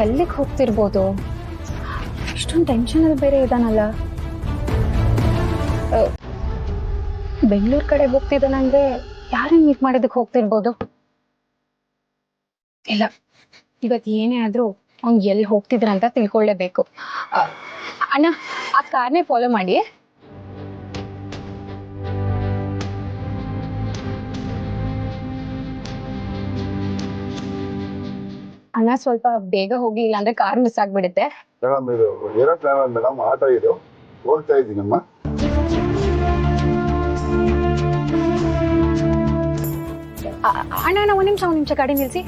ಎಲ್ಲಿಗೆ ಹೋಗ್ತಿರ್ಬೋದು? ಇಷ್ಟೊಂದು ಟೆನ್ಷನಲ್ಲಿ ಬೇರೆ ಇದಾನಲ್ಲ. ಬೆಂಗಳೂರು ಕಡೆ ಹೋಗ್ತಿದ್ದಾನಂದ್ರೆ ಯಾರನ್ನ ಮೀಟ್ ಮಾಡೋದಕ್ಕೆ ಹೋಗ್ತಿರ್ಬೋದು? ಇಲ್ಲ, ಇವತ್ತು ಏನೇ ಆದ್ರೂ ಅವ್ನು ಎಲ್ಲಿ ಹೋಗ್ತಿದ್ರಂತ ತಿಳ್ಕೊಳ್ಳೇಬೇಕು. ಅಣ್ಣ, ಆ ಕಾರ್ನೇ ಫಾಲೋ ಮಾಡಿ. ಅಣ್ಣ, ಸ್ವಲ್ಪ ಬೇಗ ಹೋಗಿ, ಇಲ್ಲಾಂದ್ರೆ ಕಾರ್ ಮಿಸ್ ಆಗ್ಬಿಡುತ್ತೆ. ಮೇಡಮ್ ಆಟೋ ಇದು ಹೋಗ್ತಾ ಇದ್ದೀನಮ್ಮ. ಅಣ್ಣ, ಒಂದ್ ನಿಮಿಷ ಗಾಡಿ ನಿಲ್ಸಿ.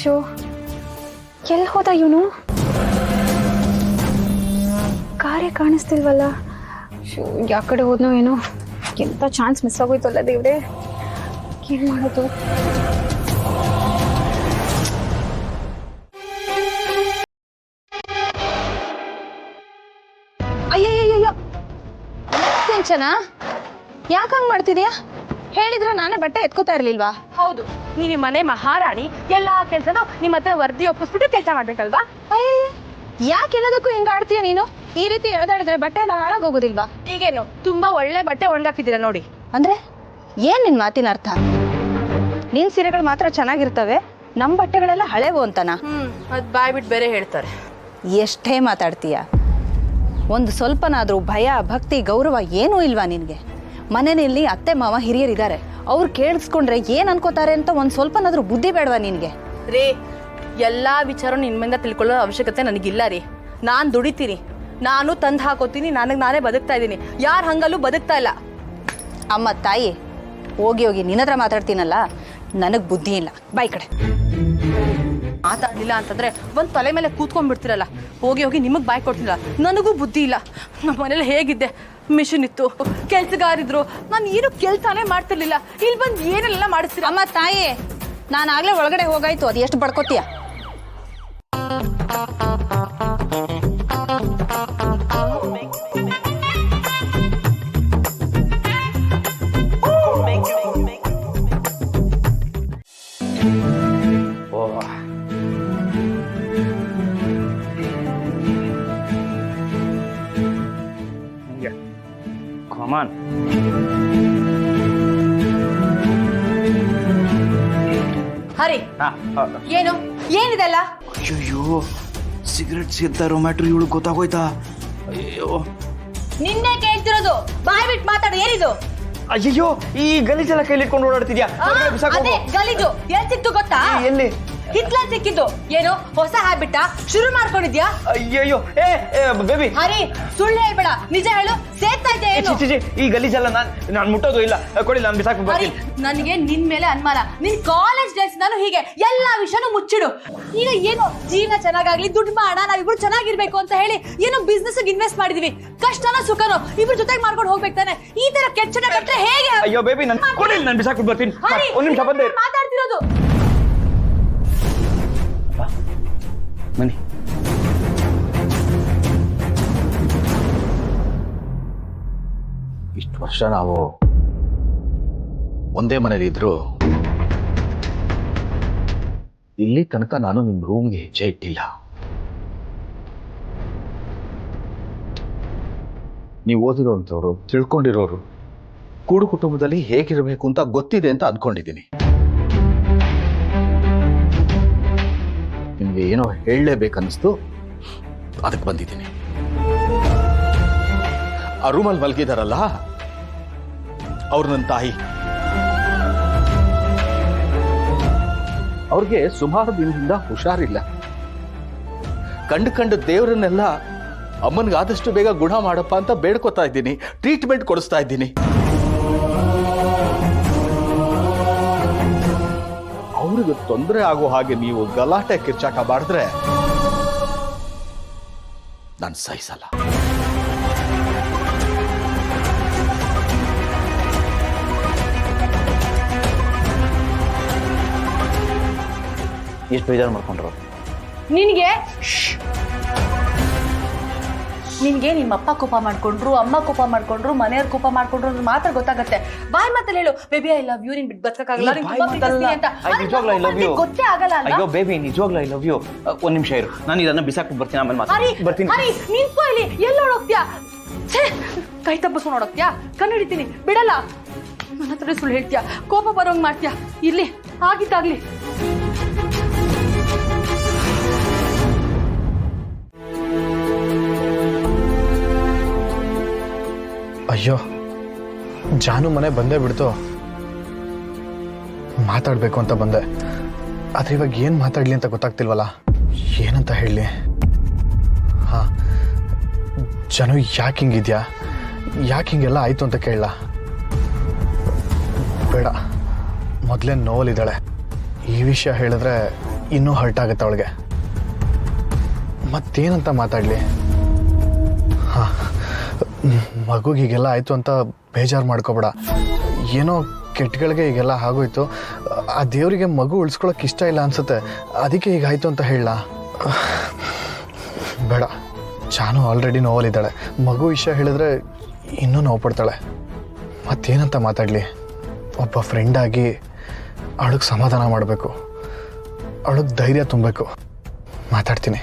ಶೋ, ಎಲ್ಲಿ ಹೋದ ಇವನು? ಕಾರ್ಯ ಕಾಣಿಸ್ತಿಲ್ವಲ್ಲ. ಶೋ, ಯಾವ ಕಡೆ ಹೋದ್ನೋ ಏನೋ. ಎಂತ ಚಾನ್ಸ್ ಮಿಸ್ ಆಗೋಯ್ತಲ್ಲ ದೇವ್ರೆ, ಏನ್ ಮಾಡೋದು? ಅಯ್ಯಯ್ಯಯ್ಯೋ, ಟೆನ್ಷನಾ? ಯಾಕೆ ಹಂಗೆ ಮಾಡ್ತಿದ್ಯಾ? ಹೇಳಿದ್ರೆ ನಾನೇ ಬಟ್ಟೆ ಎತ್ಕೋತಾ ಇರ್ಲಿಲ್ವಾ? ಹೌದು, ನೀವು ಮನೆ ಮಹಾರಾಣಿ, ಎಲ್ಲಾ ಕೆಲ್ಸನೂ ನಿಮ್ಮ ಹತ್ರ ವರದಿ ಒಪ್ಪಿಸ್ಬಿಟ್ಟು ಕೆಲಸ ಮಾಡ್ಬೇಕಲ್ವಾ? ಯಾಕೆ ಎಲ್ಲದಕ್ಕೂ ಹಿಂಗ ಆಡ್ತೀಯ ನೀನು? ಈ ರೀತಿ ಎಳೆದಾಡಿದ್ರೆ ಬಟ್ಟೆ ಎಲ್ಲ ಹಾಳಾಗೋಗೋದಿಲ್ವಾ? ಈಗೇನು ತುಂಬಾ ಒಳ್ಳೆ ಬಟ್ಟೆ ಒಣಗಾಕಿದ್ದೀರಾ ನೋಡಿ. ಅಂದ್ರೆ ಏನ್ ನಿನ್ ಮಾತಿನ ಅರ್ಥ? ನಿನ್ ಸೀರೆಗಳು ಮಾತ್ರ ಚೆನ್ನಾಗಿರ್ತವೆ, ನಮ್ ಬಟ್ಟೆಗಳೆಲ್ಲ ಹಳೆವು ಅಂತನಾ? ಅದ್ ಬಾಯ್ಬಿಟ್ಟು ಬೇರೆ ಹೇಳ್ತಾರೆ. ಎಷ್ಟೇ ಮಾತಾಡ್ತೀಯ? ಒಂದು ಸ್ವಲ್ಪನಾದ್ರೂ ಭಯ, ಭಕ್ತಿ, ಗೌರವ ಏನೂ ಇಲ್ವಾ ನಿನ್ಗೆ? ಮನೆಯಲ್ಲಿ ಅತ್ತೆ ಮಾವ ಹಿರಿಯರಿದ್ದಾರೆ, ಅವ್ರು ಕೇಳಿಸ್ಕೊಂಡ್ರೆ ಏನ್ ಅನ್ಕೋತಾರೆ ಅಂತ ಒಂದ್ ಸ್ವಲ್ಪನಾದ್ರೂ ಬುದ್ಧಿ ಬೇಡವಾ ನಿನ್ಗೆ? ರೀ, ಎಲ್ಲಾ ವಿಚಾರ ನಿಮ್ಮಿಂದ ತಿಳ್ಕೊಳ್ಳೋ ಅವಶ್ಯಕತೆ ನನಗಿಲ್ಲ ರೀ. ನಾನ್ ದುಡಿತೀನಿ, ನಾನು ತಂದು ಹಾಕೋತೀನಿ, ನನಗೆ ನಾನೇ ಬದುಕ್ತಾ ಇದ್ದೀನಿ. ಯಾರ ಹಂಗಲ್ಲೂ ಬದುಕ್ತಾ ಇಲ್ಲ. ಅಮ್ಮ ತಾಯಿ, ಹೋಗಿ ಹೋಗಿ ನಿನ್ನತ್ರ ಮಾತಾಡ್ತೀನಲ್ಲ, ನನಗ್ ಬುದ್ಧಿ ಇಲ್ಲ. ಬಾಯ್ ಕಡೆ. ಮಾತಾಡ್ಲಿಲ್ಲ ಅಂತಂದ್ರೆ ಒಂದ್ ತಲೆ ಮೇಲೆ ಕೂತ್ಕೊಂಡ್ಬಿಡ್ತಿರಲ್ಲ. ಹೋಗಿ ಹೋಗಿ ನಿಮಗ್ ಬಾಯ್ ಕೊಡ್ತಿಲ್ಲ. ನನಗೂ ಬುದ್ಧಿ ಇಲ್ಲ. ನಮ್ಮ ಮನೇಲಿ ಹೇಗಿದ್ದೆ, ಮಿಷಿನ್ ಇತ್ತು, ಕೆಲ್ಸಗಾರಿದ್ರು, ನಾನು ಏನು ಕೆಲ್ಸಾನೇ ಮಾಡ್ತಿರ್ಲಿಲ್ಲ. ಇಲ್ಲಿ ಬಂದು ಏನೆಲ್ಲ ಮಾಡಿಸ್ತೀರ? ಅಮ್ಮ ತಾಯಿ, ನಾನು ಆಗ್ಲೇ ಒಳಗಡೆ ಹೋಗಾಯ್ತು, ಅದು ಎಷ್ಟು ಬಡ್ಕೋತೀಯ? Come on. ಹರಿ, ಏನು ಏನಿದೆಲ್ಲ? ಅಯ್ಯೋ, ಸಿಗರೆಟ್ ಸೇರ್ತಾ ಮ್ಯಾಟ್ರ್ ಇವಳು ಗೊತ್ತಾಗೋಯ್ತಾ? ಅಯ್ಯೋ, ನಿನ್ನೆ ಕೇಳ್ತಿರೋದು, ಬಾಯ್ ಬಿಟ್ಟು ಮಾತಾಡು. ಏನಿದು? ಅಯ್ಯೋ, ಈ ಗಲೀಜೆಲ್ಲ ಕೈಲಿಟ್ಕೊಂಡು ಓಡಾಡ್ತಿದ್ಯಾ? ಅದೇ ಗಲೀಜು ಎಲ್ಲಿ ಸಿಕ್ತು ಗೊತ್ತಾ? ಎಲ್ಲಿ? ಹಿತ್ಲಲ್ಲಿ ಸಿಕ್ಕಿದ್ದು. ಏನು ಹೊಸ ಹ್ಯಾಬಿಟ್ ಶುರು ಮಾಡ್ಕೊಂಡಿದ್ಯಾ? ಅಯ್ಯಯ್ಯೋ, ಬೇಬಿ, ಹರಿ, ಸುಳ್ಳು ಹೇಳ್ಬೇಡ, ನಿಜ ಹೇಳು. ಸೇರ್ತಾ ಇದ್ದೆ ಏನು? ಈ ಗಲೀಜೆಲ್ಲ ನಾನ್ ಮುಟ್ಟೋದು ಇಲ್ಲ. ಕೊಡಿ, ನಾನು ಬಿಸಾಕ್ ಹರಿ, ಬರ್ತೀನಿ. ನನಗೆ ನಿನ್ ಮೇಲೆ ಅನುಮಾನ. ನಿನ್ ಕಾಲೇಜ್ ಡೇಸ್ ನಾನು ಹೀಗೆ ಎಲ್ಲಾ ವಿಷಯನೂ ಮುಚ್ಚಿಡು. ಈಗ ಏನು ಜೀವನ ಚೆನ್ನಾಗಾಗ್ಲಿ, ದುಡ್ಡು ಮಾಡೋಣ, ನಾವಿಬ್ರು ಚೆನ್ನಾಗಿರ್ಬೇಕು ಅಂತ ಹೇಳಿ ಏನೋ ಬಿಸ್ನೆಸ್ ಇನ್ವೆಸ್ಟ್ ಮಾಡಿದೀವಿ. ಕಷ್ಟನೋ ಸುಖನೋ ಇಬ್ರು ಜೊತೆಗೆ ಮಾಡ್ಕೊಂಡು ಹೋಗ್ಬೇಕು ತಾನೆ. ಈ ತರ ಕೆಚ್ಚಡ ಕಟ್ರೆ ಹೇಗೆ? ಅಯ್ಯೋ ಬೇಬಿ, ಕೊಡಿ, ನಾನು ಬಿಸಾಕ್ ಬರ್ತೀನಿ. ಹರಿ, ಒಂದ್ ನಿಮಿಷ ಬಂದೆ. ಮಾತಾಡ್ತಿರೋದು. ಬನ್ನಿ. ಇಷ್ಟು ವರ್ಷ ನಾವು ಒಂದೇ ಮನೇಲಿ ಇದ್ರು, ಇಲ್ಲಿ ತನಕ ನಾನು ನಿಮ್ ರೂಮ್ಗೆ ಹೆಜ್ಜೆ ಇಟ್ಟಿಲ್ಲ. ನೀವು ಓದಿರೋಂಥವ್ರು, ತಿಳ್ಕೊಂಡಿರೋರು, ಕೂಡು ಕುಟುಂಬದಲ್ಲಿ ಹೇಗಿರಬೇಕು ಅಂತ ಗೊತ್ತಿದೆ ಅಂತ ಅಂದ್ಕೊಂಡಿದ್ದೀನಿ. ನಿಮ್ಗೆ ಏನೋ ಹೇಳಲೇಬೇಕನ್ನಿಸ್ತು, ಅದಕ್ಕೆ ಬಂದಿದ್ದೀನಿ. ಆ ರೂಮಲ್ಲಿ ಮಲಗಿದಾರಲ್ಲ, ಅವ್ರು ನನ್ನ ತಾಯಿ. ಅವ್ರಿಗೆ ಸುಮಾರು ದಿನದಿಂದ ಹುಷಾರಿಲ್ಲ. ಕಂಡು ದೇವರನ್ನೆಲ್ಲ ಅಮ್ಮನಿಗಾದಷ್ಟು ಬೇಗ ಗುಣ ಮಾಡಪ್ಪ ಅಂತ ಬೇಡ್ಕೊತಾ ಇದ್ದೀನಿ, ಟ್ರೀಟ್ಮೆಂಟ್ ಕೊಡಿಸ್ತಾ ಇದ್ದೀನಿ. ಅವ್ರಿಗೆ ತೊಂದರೆ ಆಗೋ ಹಾಗೆ ನೀವು ಗಲಾಟೆ ಕಿರ್ಚಾಕ ಮಾಡಿದ್ರೆ ನಾನು ಸಹಿಸಲ್ಲ. ಎಷ್ಟು ಬೇಜಾರು ಮಾಡ್ಕೊಂಡ್ರು ನಿನಗೆ ನಿನ್ಗೆ ನಿಮ್ಮ ಅಪ್ಪ ಕೋಪ ಮಾಡ್ಕೊಂಡ್ರು, ಅಮ್ಮ ಕೋಪ ಮಾಡ್ಕೊಂಡ್ರು, ಮನೆಯವ್ರ ಕೋಪ ಮಾಡ್ಕೊಂಡ್ರು ಅಂತ ಮಾತ್ರ ಗೊತ್ತಾಗತ್ತೆ. ಬಾಯ್ ಮಾತಲ್ಲಿ ಹೇಳು, ಬೇಬಿ ಐ ಲವ್ ಯು, ನೀನ್ ಬಿಟ್ಟು ಬದುಕಕ್ಕಾಗಲ್ಲ, ನೀನ್ ತುಂಬಾ ಪ್ರೀತಿಸ್ತೀನಿ ಅಂತ. ಗೊತ್ತೇ ಆಗಲ್ಲ ಅಲ್ಲ? ಅಯ್ಯೋ ಬೇಬಿ, ನಿಜವಾಗ್ಲೂ ಐ ಲವ್ ಯು. ಒಂದ್ ನಿಮಿಷ ಇರು, ನಾನು ಇದನ್ನ ಬಿಸಾಕ್ಬಿಟ್ಟು ಬರ್ತೀನಿ, ಆಮೇಲೆ ಬರ್ತೀನಿ. ಹರಿ ನಿಂತ್ಕೋ ಇಲ್ಲಿ, ಎಲ್ಲ ನೋಡೋಗ್ತೀಯಾ? ಕೈ ತಪ್ಪಿಸ್ಕೊಂಡು ನೋಡೋಗ್ತೀಯಾ? ಕಣ್ಣು ಹಿಡಿತೀನಿ, ಬಿಡಲ್ಲ. ನನ್ನ ಹತ್ರ ಸುಳ್ಳು ಹೇಳ್ತೀಯಾ, ಕೋಪ ಬರೋಂಗ್ ಮಾಡ್ತೀಯಾ? ಇರ್ಲಿ, ಆಗಿದ್ದಾಗ್ಲಿ. ಅಯ್ಯೋ, ಜಾನು ಮನೆ ಬಂದೇ ಬಿಡ್ತು. ಮಾತಾಡಬೇಕು ಅಂತ ಬಂದೆ, ಆದರೆ ಇವಾಗ ಏನು ಮಾತಾಡಲಿ ಅಂತ ಗೊತ್ತಾಗ್ತಿಲ್ವಲ್ಲ. ಏನಂತ ಹೇಳಲಿ? ಹಾಂ, ಜಾನು ಯಾಕೆ ಹಿಂಗಿದ್ಯಾ, ಯಾಕೆ ಹಿಂಗೆಲ್ಲ ಆಯಿತು ಅಂತ ಕೇಳಲ್ಲ. ಬೇಡ, ಮೊದಲೇ ನೋವಲ್ಲಿದ್ದಾಳೆ. ಈ ವಿಷಯ ಹೇಳಿದ್ರೆ ಇನ್ನೂ ಹರ್ಟ್ ಆಗುತ್ತೆ ಅವಳಿಗೆ. ಮತ್ತೇನಂತ ಮಾತಾಡಲಿ? ಹಾಂ, ಮಗುಗೆ ಹೀಗೆಲ್ಲ ಆಯಿತು ಅಂತ ಬೇಜಾರು ಮಾಡ್ಕೋಬೇಡ. ಏನೋ ಕೆಟ್ಟಗಳಿಗೆ ಹೀಗೆಲ್ಲ ಆಗೋಯ್ತು. ಆ ದೇವರಿಗೆ ಮಗು ಉಳಿಸ್ಕೊಳಕ್ಕೆ ಇಷ್ಟ ಇಲ್ಲ ಅನ್ಸುತ್ತೆ, ಅದಕ್ಕೆ ಹೀಗಾಯಿತು ಅಂತ ಹೇಳಲ್ಲ. ಬೇಡ, ಜಾನು ಆಲ್ರೆಡಿ ನೋವಲ್ಲಿದ್ದಾಳೆ. ಮಗು ವಿಷಯ ಹೇಳಿದ್ರೆ ಇನ್ನೂ ನೋವು ಪಡ್ತಾಳೆ. ಮತ್ತೇನಂತ ಮಾತಾಡಲಿ? ಒಬ್ಬ ಫ್ರೆಂಡಾಗಿ ಅವಳಿಗೆ ಸಮಾಧಾನ ಮಾಡಬೇಕು, ಅವಳಿಗೆ ಧೈರ್ಯ ತುಂಬಬೇಕು. ಮಾತಾಡ್ತೀನಿ.